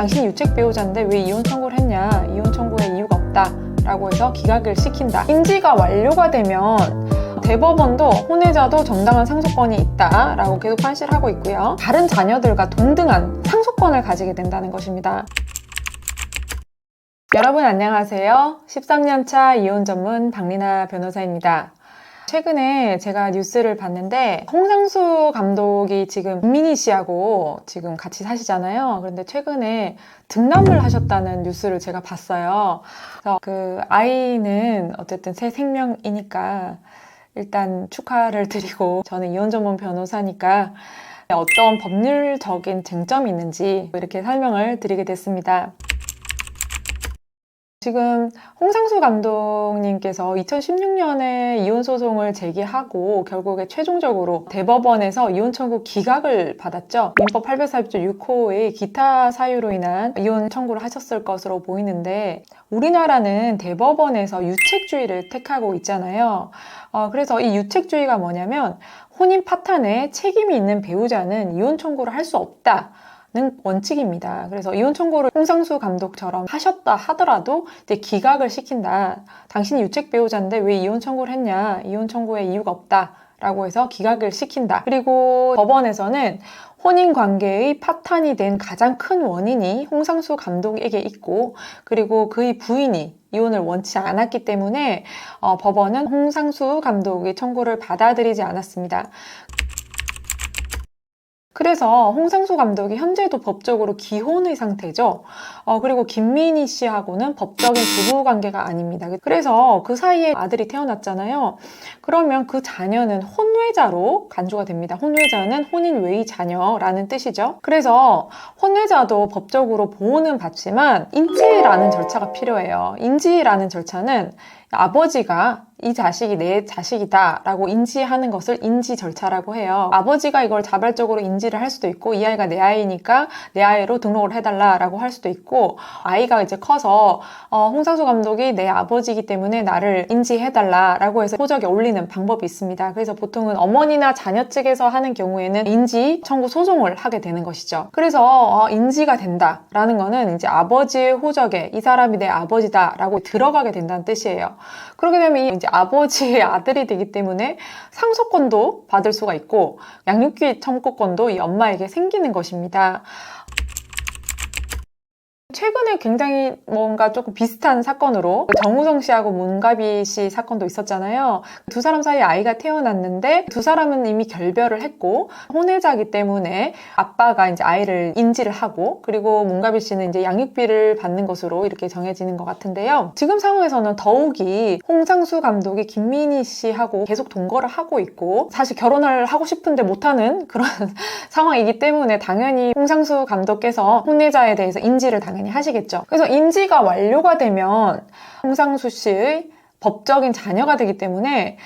당신이 유책 배우자인데 왜 이혼 청구를 했냐, 이혼 청구에 이유가 없다 라고 해서 기각을 시킨다. 인지가 완료가 되면 대법원도 혼외자도 정당한 상속권이 있다 라고 계속 판시를 하고 있고요. 다른 자녀들과 동등한 상속권을 가지게 된다는 것입니다. 여러분 안녕하세요. 13년차 이혼 전문 박리나 변호사입니다. 최근에 제가 뉴스를 봤는데 홍상수 감독이 지금 김민희 씨하고 지금 같이 사시잖아요. 그런데 최근에 등남을 하셨다는 뉴스를 제가 봤어요. 그래서 그 아이는 어쨌든 새 생명이니까 일단 축하를 드리고, 저는 이혼 전문 변호사니까 어떤 법률적인 쟁점이 있는지 이렇게 설명을 드리게 됐습니다. 지금 홍상수 감독님께서 2016년에 이혼 소송을 제기하고 결국에 최종적으로 대법원에서 이혼 청구 기각을 받았죠. 민법 840조 6호의 기타 사유로 인한 이혼 청구를 하셨을 것으로 보이는데, 우리나라는 대법원에서 유책주의를 택하고 있잖아요. 그래서 이 유책주의가 뭐냐면, 혼인 파탄에 책임이 있는 배우자는 이혼 청구를 할 수 없다 는 원칙입니다. 그래서 이혼 청구를 홍상수 감독처럼 하셨다 하더라도 이제 기각을 시킨다. 당신이 유책 배우자인데 왜 이혼 청구를 했냐, 이혼 청구에 이유가 없다 라고 해서 기각을 시킨다. 그리고 법원에서는 혼인 관계의 파탄이 된 가장 큰 원인이 홍상수 감독에게 있고, 그리고 그의 부인이 이혼을 원치 않았기 때문에 법원은 홍상수 감독의 청구를 받아들이지 않았습니다. 그래서 홍상수 감독이 현재도 법적으로 기혼의 상태죠. 그리고 김민희 씨하고는 법적인 부부관계가 아닙니다. 그래서 그 사이에 아들이 태어났잖아요. 그러면 그 자녀는 혼외자로 간주가 됩니다. 혼외자는 혼인 외의 자녀라는 뜻이죠. 그래서 혼외자도 법적으로 보호는 받지만 인지라는 절차가 필요해요. 인지라는 절차는 아버지가 이 자식이 내 자식이다 라고 인지하는 것을 인지 절차라고 해요. 아버지가 이걸 자발적으로 인지를 할 수도 있고, 이 아이가 내 아이니까 내 아이로 등록을 해달라 라고 할 수도 있고, 아이가 이제 커서 홍상수 감독이 내 아버지이기 때문에 나를 인지해달라 라고 해서 호적에 올리는 방법이 있습니다. 그래서 보통은 어머니나 자녀 측에서 하는 경우에는 인지 청구 소송을 하게 되는 것이죠. 그래서 인지가 된다 라는 거는 이제 아버지의 호적에 이 사람이 내 아버지다 라고 들어가게 된다는 뜻이에요. 그렇게 되면 이제 아버지의 아들이 되기 때문에 상속권도 받을 수가 있고 양육비 청구권도 이 엄마에게 생기는 것입니다. 최근에 굉장히 뭔가 조금 비슷한 사건으로 정우성 씨하고 문가비 씨 사건도 있었잖아요. 두 사람 사이에 아이가 태어났는데 두 사람은 이미 결별을 했고 혼외자이기 때문에 아빠가 이제 아이를 인지를 하고, 그리고 문가비 씨는 이제 양육비를 받는 것으로 이렇게 정해지는 것 같은데요. 지금 상황에서는 더욱이 홍상수 감독이 김민희 씨하고 계속 동거를 하고 있고, 사실 결혼을 하고 싶은데 못하는 그런 상황이기 때문에 당연히 홍상수 감독께서 혼외자에 대해서 인지를 당연히 하시겠죠. 그래서 인지가 완료가 되면 홍상수 씨의 법적인 자녀가 되기 때문에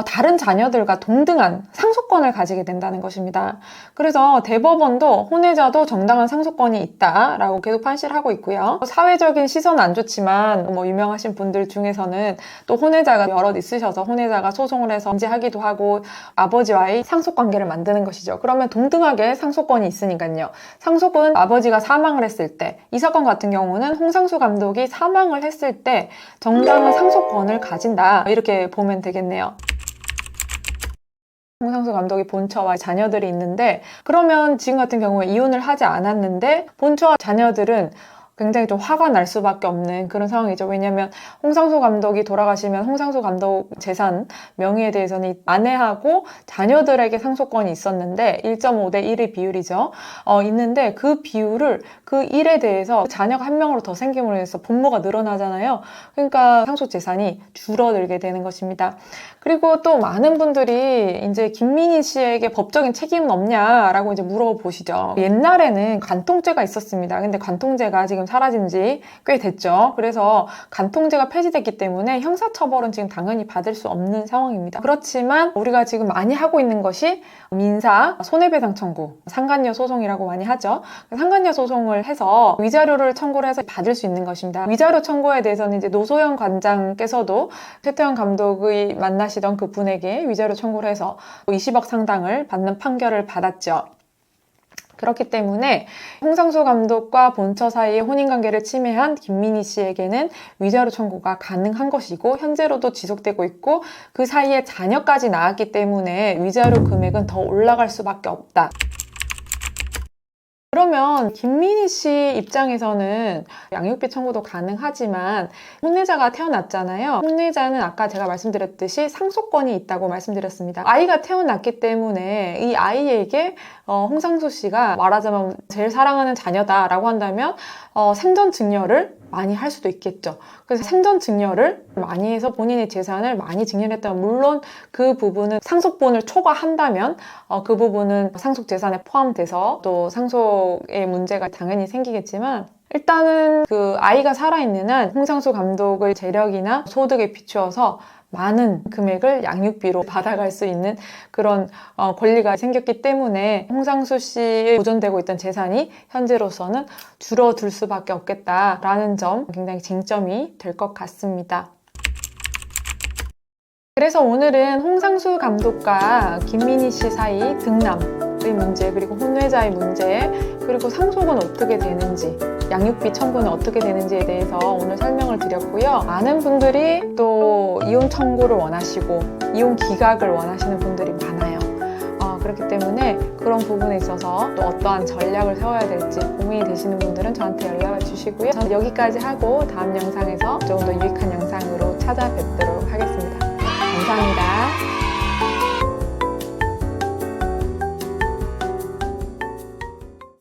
다른 자녀들과 동등한 상속권을 가지게 된다는 것입니다. 그래서 대법원도 혼외자도 정당한 상속권이 있다라고 계속 판시를 하고 있고요. 사회적인 시선은 안 좋지만 유명하신 분들 중에서는 또 혼외자가 여럿 있으셔서 혼외자가 소송을 해서 인지하기도 하고 아버지와의 상속관계를 만드는 것이죠. 그러면 동등하게 상속권이 있으니까요. 상속은 아버지가 사망을 했을 때, 이 사건 같은 경우는 홍상수 감독이 사망을 했을 때 정당한 상속권을 가진다, 이렇게 보면 되겠네요. 홍상수 감독이 본처와 자녀들이 있는데, 그러면 지금 같은 경우에 이혼을 하지 않았는데 본처와 자녀들은 굉장히 좀 화가 날 수밖에 없는 그런 상황이죠. 왜냐하면 홍상수 감독이 돌아가시면 홍상수 감독 재산 명의에 대해서는 아내하고 자녀들에게 상속권이 있었는데 1.5대 1의 비율이죠. 있는데 그 비율을, 그 1에 대해서 자녀가 한 명으로 더 생김으로 해서 분모가 늘어나잖아요. 그러니까 상속 재산이 줄어들게 되는 것입니다. 그리고 또 많은 분들이 이제 김민희 씨에게 법적인 책임은 없냐라고 이제 물어보시죠. 옛날에는 관통죄가 있었습니다. 근데 관통죄가 지금 사라진 지 꽤 됐죠. 그래서 관통죄가 폐지됐기 때문에 형사처벌은 지금 당연히 받을 수 없는 상황입니다. 그렇지만 우리가 지금 많이 하고 있는 것이 민사 손해배상 청구, 상간녀 소송이라고 많이 하죠. 상간녀 소송을 해서 위자료를 청구를 해서 받을 수 있는 것입니다. 위자료 청구에 대해서는 이제 노소연 관장께서도 최태원 감독의 만나시던 그 분에게 위자료 청구를 해서 20억 상당을 받는 판결을 받았죠. 그렇기 때문에 홍상수 감독과 본처 사이의 혼인관계를 침해한 김민희 씨에게는 위자료 청구가 가능한 것이고 현재로도 지속되고 있고 그 사이에 자녀까지 낳았기 때문에 위자료 금액은 더 올라갈 수밖에 없다. 그러면 김민희 씨 입장에서는 양육비 청구도 가능하지만 혼외자가 태어났잖아요. 혼외자는 아까 제가 말씀드렸듯이 상속권이 있다고 말씀드렸습니다. 아이가 태어났기 때문에 이 아이에게 홍상수 씨가 말하자면 제일 사랑하는 자녀다라고 한다면 생전 증여를 많이 할 수도 있겠죠. 그래서 생전 증여를 많이 해서 본인의 재산을 많이 증여했다면 물론 그 부분은 상속분을 초과한다면 그 부분은 상속 재산에 포함돼서 또 상속의 문제가 당연히 생기겠지만 일단은 그 아이가 살아있는 한 홍상수 감독의 재력이나 소득에 비추어서 많은 금액을 양육비로 받아갈 수 있는 그런 권리가 생겼기 때문에 홍상수 씨의 보존되고 있던 재산이 현재로서는 줄어들 수밖에 없겠다라는 점 굉장히 쟁점이 될 것 같습니다. 그래서 오늘은 홍상수 감독과 김민희 씨 사이 등남의 문제, 그리고 혼외자의 문제, 그리고 상속은 어떻게 되는지, 양육비 청구는 어떻게 되는지에 대해서 오늘 설명을 드렸고요. 많은 분들이 또 이혼 청구를 원하시고 이혼 기각을 원하시는 분들이 많아요. 그렇기 때문에 그런 부분에 있어서 또 어떠한 전략을 세워야 될지 고민이 되시는 분들은 저한테 연락을 주시고요. 저는 여기까지 하고 다음 영상에서 조금 더 유익한 영상으로 찾아뵙도록 하겠습니다. 감사합니다.